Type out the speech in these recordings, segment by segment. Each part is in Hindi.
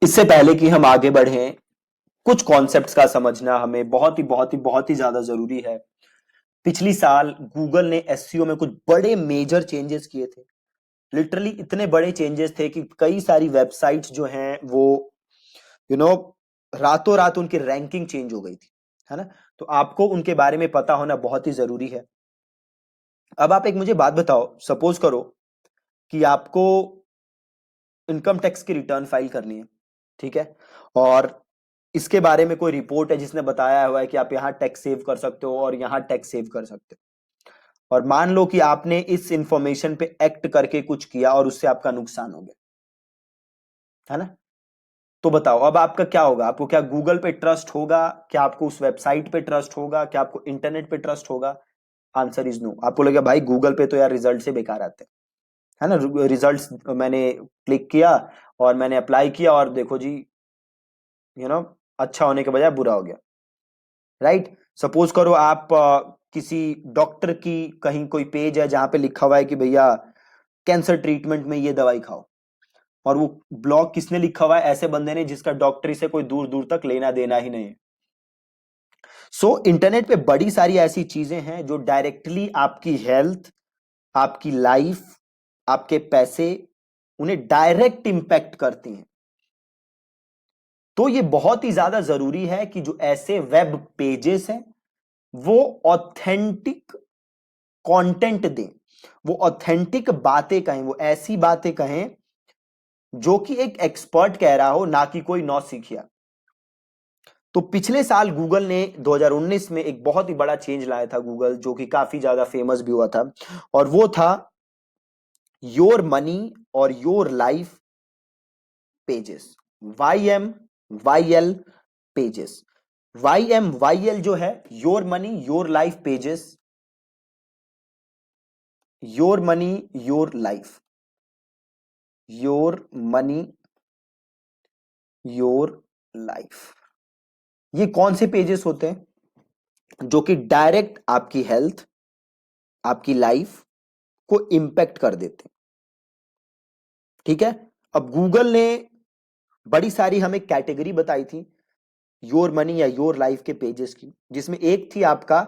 इससे पहले कि हम आगे बढ़ें, कुछ कॉन्सेप्ट्स का समझना हमें बहुत ही ज्यादा जरूरी है। पिछली साल गूगल ने एसईओ में कुछ बड़े मेजर चेंजेस किए थे। लिटरली इतने बड़े चेंजेस थे कि कई सारी वेबसाइट्स जो हैं वो यू नो रातों रात उनकी रैंकिंग चेंज हो गई थी, है ना। तो आपको उनके बारे में पता होना बहुत ही जरूरी है। अब आप एक मुझे बात बताओ, सपोज करो कि आपको इनकम टैक्स की रिटर्न फाइल करनी है, ठीक है। और इसके बारे में कोई रिपोर्ट है जिसने बताया हुआ है कि आप यहाँ टैक्स सेव कर सकते हो और यहाँ टैक्स सेव कर सकते हो, और मान लो कि आपने इस इंफॉर्मेशन पे एक्ट करके कुछ किया और उससे आपका नुकसान हो गया, है ना। तो बताओ अब आपका क्या होगा? आपको क्या गूगल पे ट्रस्ट होगा? क्या आपको उस वेबसाइट पे ट्रस्ट होगा? क्या आपको इंटरनेट पे ट्रस्ट होगा? Answer is no. आपको लगेगा भाई गूगल पे तो यार रिजल्ट से बेकार आते हैं, है ना। रिजल्ट्स मैंने क्लिक किया और मैंने अप्लाई किया और देखो जी, अच्छा होने के बजाय बुरा हो गया, राइट। सपोज करो आप किसी डॉक्टर की कहीं कोई पेज है जहां पे लिखा हुआ है कि भैया कैंसर ट्रीटमेंट में ये दवाई खाओ, और वो ब्लॉग किसने लिखा हुआ है? ऐसे बंदे ने जिसका डॉक्टरी से कोई दूर दूर तक लेना देना ही नहीं है। इंटरनेट पे बड़ी सारी ऐसी चीजें हैं जो डायरेक्टली आपकी हेल्थ, आपकी लाइफ, आपके पैसे, उन्हें डायरेक्ट इंपैक्ट करती हैं। तो ये बहुत ही ज्यादा जरूरी है कि जो ऐसे वेब पेजेस हैं वो ऑथेंटिक कंटेंट दें, वो ऑथेंटिक बातें कहें, वो ऐसी बातें कहें जो कि एक एक्सपर्ट कह रहा हो, ना कि कोई नौसिखिया। तो पिछले साल गूगल ने 2019 में एक बहुत ही बड़ा चेंज लाया था गूगल, जो कि काफी ज्यादा फेमस भी हुआ था, और वो था योर मनी और your life pages. YMYL pages. YMYL जो है your money your life pages, your money your life, your money your life. ये कौन से पेजेस होते हैं जो कि डायरेक्ट आपकी हेल्थ, आपकी लाइफ को इंपैक्ट कर देते हैं, ठीक है। अब गूगल ने बड़ी सारी हमें कैटेगरी बताई थी योर मनी या योर लाइफ के पेजेस की, जिसमें एक थी आपका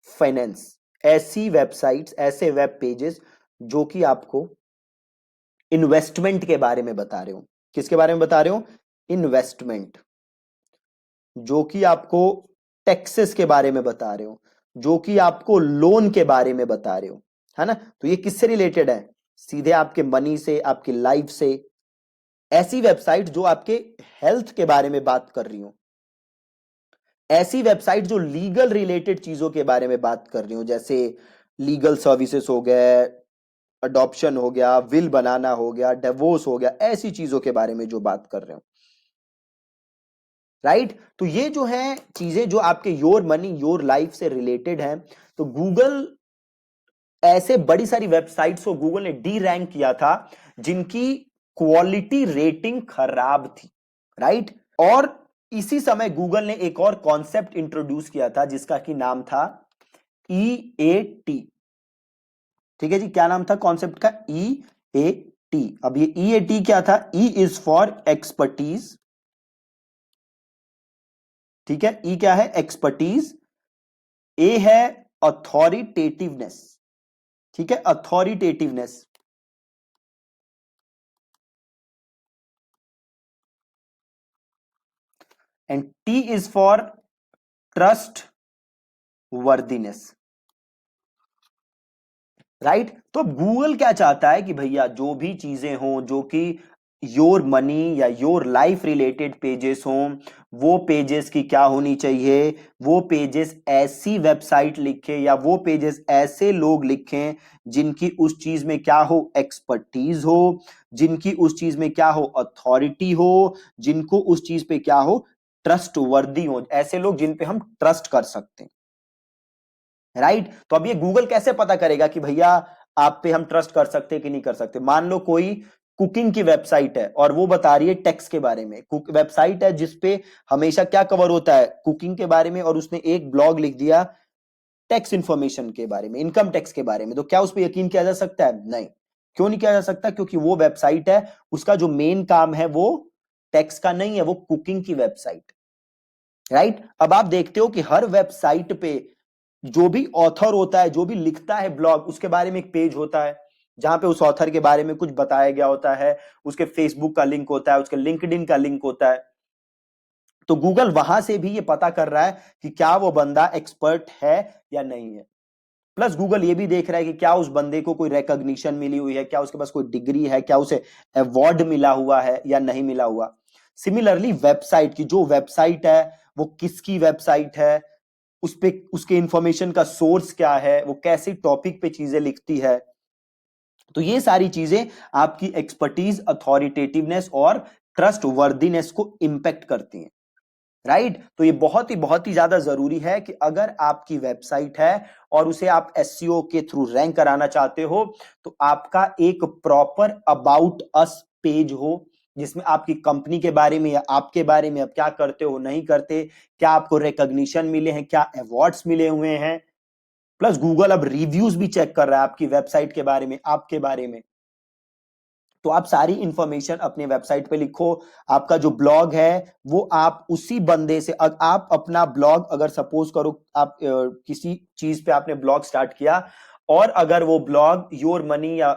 फाइनेंस। ऐसी वेबसाइट्स, ऐसे वेब पेजेस जो कि आपको इन्वेस्टमेंट के बारे में बता रहे हो। किसके बारे में बता रहे हो? इन्वेस्टमेंट। जो कि आपको टैक्सेस के बारे में बता रहे हो, जो कि आपको लोन के बारे में बता रहे हो, है ना। तो ये किससे रिलेटेड है? सीधे आपके मनी से, आपकी लाइफ से। ऐसी वेबसाइट जो आपके हेल्थ के बारे में बात कर रही हो, ऐसी वेबसाइट जो लीगल रिलेटेड चीजों के बारे में बात कर रही हो, जैसे लीगल सर्विसेज हो गए, अडॉप्शन हो गया, विल बनाना हो गया, डिवोर्स हो गया, ऐसी चीजों के बारे में जो बात कर रहे हो, राइट। तो ये जो है चीजें जो आपके योर मनी योर लाइफ से रिलेटेड हैं, तो गूगल ऐसे बड़ी सारी वेबसाइट्स को गूगल ने डी रैंक किया था जिनकी क्वालिटी रेटिंग खराब थी, राइट। और इसी समय गूगल ने एक और कॉन्सेप्ट इंट्रोड्यूस किया था जिसका कि नाम था EAT। ठीक है जी, क्या नाम था कॉन्सेप्ट का? EAT। अब ये EAT क्या था? E इज फॉर एक्सपर्टीज, ठीक है। E क्या है? एक्सपर्टीज। A है अथॉरिटेटिवनेस, ठीक है, authoritativeness. And T is for trustworthiness right, राइट। तो अब गूगल क्या चाहता है कि भैया जो भी चीजें हों जो कि योर मनी या योर लाइफ रिलेटेड पेजेस हों, वो पेजेस की क्या होनी चाहिए? वो पेजेस ऐसी वेबसाइट लिखे या वो पेजेस ऐसे लोग लिखें जिनकी उस चीज में क्या हो? एक्सपर्टीज हो, जिनकी उस चीज में क्या हो? अथॉरिटी हो, जिनको उस चीज पे क्या हो? ट्रस्ट वर्दी हो, ऐसे लोग जिन पे हम ट्रस्ट कर सकते हैं, राइट। तो अब ये गूगल कैसे पता करेगा कि भैया आप पे हम ट्रस्ट कर सकते हैं कि नहीं कर सकते? मान लो कोई कुकिंग की वेबसाइट है और वो बता रही है टैक्स के बारे में। कुक वेबसाइट है जिसपे हमेशा क्या कवर होता है? कुकिंग के बारे में, और उसने एक ब्लॉग लिख दिया टैक्स इंफॉर्मेशन के बारे में, इनकम टैक्स के बारे में, तो क्या उस पर यकीन किया जा सकता है? नहीं। क्यों नहीं किया जा सकता? क्योंकि वो वेबसाइट है, उसका जो मेन काम है वो टेक्स्ट का नहीं है, वो कुकिंग की वेबसाइट, राइट। अब आप देखते हो कि हर वेबसाइट पे जो भी ऑथर होता है, जो भी लिखता है ब्लॉग, उसके बारे में एक पेज होता है जहां पे उस ऑथर के बारे में कुछ बताया गया होता है, उसके फेसबुक का लिंक होता है, उसके लिंक्डइन का लिंक होता है। तो गूगल वहां से भी ये पता कर रहा है कि क्या वो बंदा एक्सपर्ट है या नहीं है। प्लस गूगल ये भी देख रहा है कि क्या उस बंदे को कोई रिकॉग्निशन मिली हुई है, क्या उसके पास कोई डिग्री है, क्या उसे अवार्ड मिला हुआ है या नहीं मिला हुआ। सिमिलरली वेबसाइट की, जो वेबसाइट है वो किसकी वेबसाइट है, उस पे उसके इंफॉर्मेशन का सोर्स क्या है, वो कैसे टॉपिक पे चीजें लिखती है। तो ये सारी चीजें आपकी एक्सपर्टीज, अथॉरिटेटिवनेस और ट्रस्ट वर्दीनेस को इंपैक्ट करती हैं, राइट। तो ये बहुत ही ज्यादा जरूरी है कि अगर आपकी वेबसाइट है और उसे आप एसईओ के थ्रू रैंक कराना चाहते हो, तो आपका एक प्रॉपर अबाउट अस पेज हो, जिसमें आपकी कंपनी के बारे में या आपके बारे में, आप क्या करते हो नहीं करते, क्या आपको रिकॉग्निशन मिले हैं, क्या अवार्ड्स मिले हुए हैं। प्लस गूगल अब रिव्यूज भी चेक कर रहा है आपकी वेबसाइट के बारे में, आपके बारे में। तो आप सारी इंफॉर्मेशन अपने वेबसाइट पे लिखो। आपका जो ब्लॉग है वो आप उसी बंदे से, आप अपना ब्लॉग अगर सपोज करो आप किसी चीज पे आपने ब्लॉग स्टार्ट किया, और अगर वो ब्लॉग योर मनी या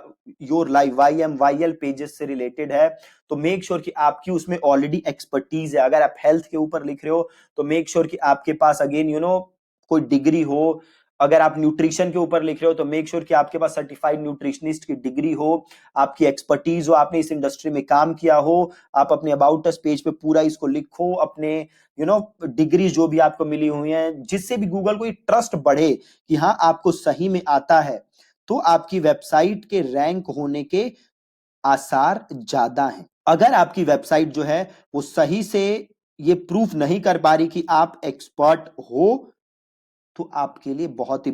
योर लाइफ YMYL पेजेस से रिलेटेड है, तो मेक श्योर कि आपकी उसमें ऑलरेडी एक्सपर्टीज है। अगर आप हेल्थ के ऊपर लिख रहे हो तो मेक श्योर कि आपके पास अगेन कोई डिग्री हो। अगर आप न्यूट्रिशन के ऊपर लिख रहे हो तो मेक श्योर कि आपके पास सर्टिफाइड न्यूट्रिशनिस्ट की डिग्री हो, आपकी एक्सपर्टीज हो, आपने इस इंडस्ट्री में काम किया हो। आप अपने अबाउट अस पेज पे पूरा इसको लिखो, अपने डिग्री जो भी आपको मिली हुई हैं, जिससे भी गूगल को ट्रस्ट बढ़े कि हाँ आपको सही में आता है। तो आपकी वेबसाइट के रैंक होने के आसार ज्यादा हैं। अगर आपकी वेबसाइट जो है वो सही से ये प्रूफ नहीं कर पा रही कि आप एक्सपर्ट हो, तो आपके लिए बहुत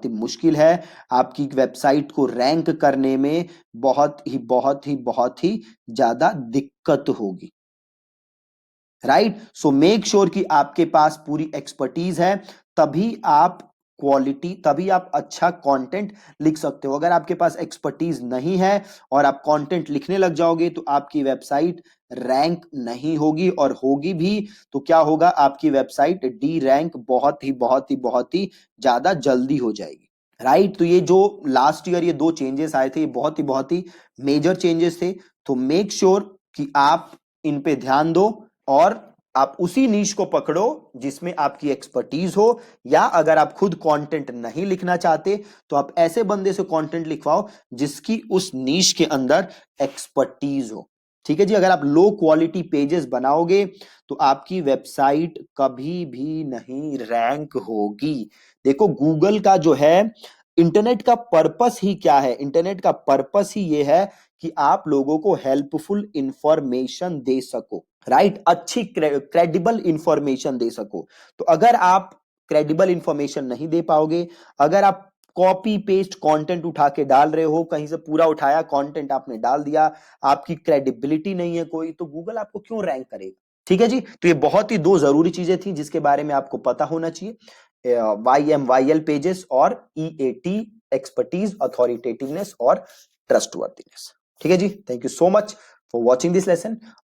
ही मुश्किल है। आपकी वेबसाइट को रैंक करने में बहुत ही ज्यादा दिक्कत होगी, राइट। सो मेक श्योर कि आपके पास पूरी एक्सपर्टीज है, तभी आप अच्छा कंटेंट लिख सकते हो। अगर आपके पास एक्सपर्टीज नहीं है और आप कंटेंट लिखने लग जाओगे तो आपकी वेबसाइट रैंक नहीं होगी, और होगी भी तो क्या होगा, आपकी वेबसाइट डी रैंक बहुत ही ज्यादा जल्दी हो जाएगी, राइट। तो ये जो लास्ट ईयर ये 2 चेंजेस आए थे, ये बहुत ही मेजर चेंजेस थे। तो मेक श्योर कि आप इन पे ध्यान दो और आप उसी नीश को पकड़ो जिसमें आपकी एक्सपर्टीज हो, या अगर आप खुद कंटेंट नहीं लिखना चाहते तो आप ऐसे बंदे से कंटेंट लिखवाओ जिसकी उस नीश के अंदर एक्सपर्टीज हो। ठीक है जी। अगर आप लो क्वालिटी पेजेस बनाओगे तो आपकी वेबसाइट कभी भी नहीं रैंक होगी। देखो गूगल का जो है, इंटरनेट का पर्पस ही क्या है, इंटरनेट का पर्पस ही ये है कि आप लोगों को हेल्पफुल इंफॉर्मेशन दे सको, राइट। अच्छी क्रेडिबल इंफॉर्मेशन दे सको। तो अगर आप क्रेडिबल इंफॉर्मेशन नहीं दे पाओगे, अगर आप कॉपी पेस्ट कंटेंट उठा के डाल रहे हो, कहीं से पूरा उठाया कंटेंट आपने डाल दिया, आपकी क्रेडिबिलिटी नहीं है कोई, तो गूगल आपको क्यों रैंक करेगा। ठीक है जी। तो ये बहुत ही 2 जरूरी चीजें थी जिसके बारे में आपको पता होना चाहिए, YMYL पेजेस और EAT, एक्सपर्टीज, अथॉरिटेटिवनेस और ट्रस्टवर्थीनेस। ठीक है जी। Thank you so much for watching this lesson.